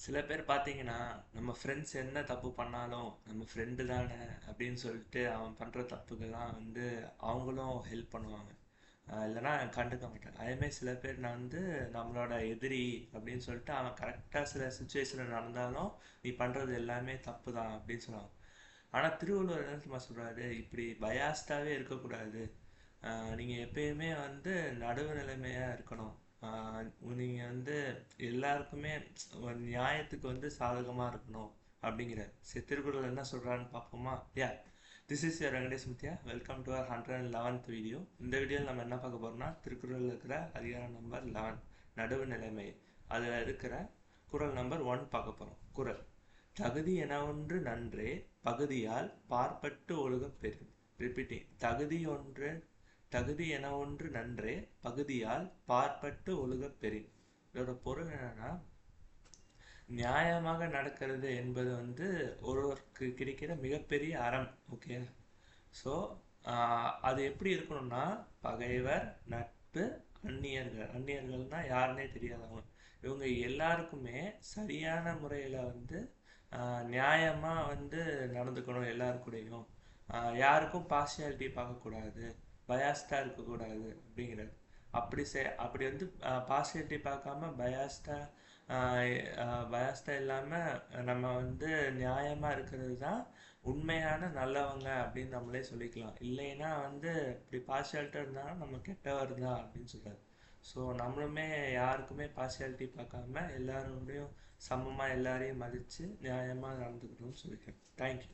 சில பேர் பார்த்தீங்கன்னா, நம்ம ஃப்ரெண்ட்ஸ் என்ன தப்பு பண்ணாலும், நம்ம ஃப்ரெண்டு தானே அப்படின்னு சொல்லிட்டு அவன் பண்ற தப்புக்கெல்லாம் வந்து அவங்களும் ஹெல்ப் பண்ணுவாங்க. இல்லைன்னா கண்டுக்க மாட்டாங்க. அதேமாரி சில பேர் நான் வந்து நம்மளோட எதிரி அப்படின்னு சொல்லிட்டு அவன் கரெக்டாக சில சுச்சுவேஷனில் நடந்தாலும், நீ பண்ணுறது எல்லாமே தப்பு தான் அப்படின்னு சொல்லுவாங்க. ஆனால் திருவள்ளுவர் என்ன தெரியுமா சொல்றாரு, இப்படி பயாஸ்டாவே இருக்கக்கூடாது. நீங்கள் எப்பயுமே வந்து நடுவு நிலைமையாக இருக்கணும். நீங்கள் வந்து எல்லாருக்குமே ஒரு நியாயத்துக்கு வந்து சாதகமாக இருக்கணும் அப்படிங்கிறார். சரி, திருக்குறள் என்ன சொல்கிறான்னு பார்ப்போமா? This is your Venkatesh Muthiah. Welcome to our 111th video. இந்த வீடியோவில் நம்ம என்ன பார்க்க போகிறோம்னா, திருக்குறளில் இருக்கிற அதிகாரம் நம்பர் 11 நடுவு நிலைமை. அதில் இருக்கிற குறள் நம்பர் 1 பார்க்க போகிறோம். குறள்: தகுதி என ஒன்று நன்றே பகுதியால் பார்ப்பட்டு ஒழுகப் பெறின். ரிப்பீட்டிங்: தகுதி என ஒன்று நன்றே பகுதியால் பார்ப்பட்டு ஒழுகப் பெறின். இதோட பொருள் என்னன்னா, நியாயமாக நடக்கிறது என்பது வந்து ஒருவருக்கு கிடைக்கிற மிகப்பெரிய அறம். ஓகே, ஸோ அது எப்படி இருக்கணும்னா, பகைவர், நட்பு, அந்நியர்கள்னா யாருன்னே தெரியாதவங்க, இவங்க எல்லாருக்குமே சரியான முறையில் வந்து நியாயமாக வந்து நடந்துக்கணும். எல்லாருக்கூடையும் யாருக்கும் பார்ஷியாலிட்டி பார்க்கக்கூடாது, பயாஸ்டாக இருக்கக்கூடாது அப்படிங்கிறது. அப்படி வந்து பார்ஷியாலிட்டி பார்க்காம பயாஸ்டாக இல்லாமல் நம்ம வந்து நியாயமாக இருக்கிறது தான் உண்மையான நல்லவங்க அப்படின்னு நம்மளே சொல்லிக்கலாம். இல்லைன்னா வந்து இப்படி பார்ஷியாலிட்டியாக இருந்தாலும் நம்ம கெட்டவர் தான் அப்படின்னு சொல்கிறாரு. ஸோ நம்மளுமே யாருக்குமே பார்ஷியாலிட்டி பார்க்காம எல்லாரோடையும் சமமாக எல்லாரையும் மதித்து நியாயமாக நடந்துக்கணும்னு சொல்லிக்கிறேன். தேங்க்யூ.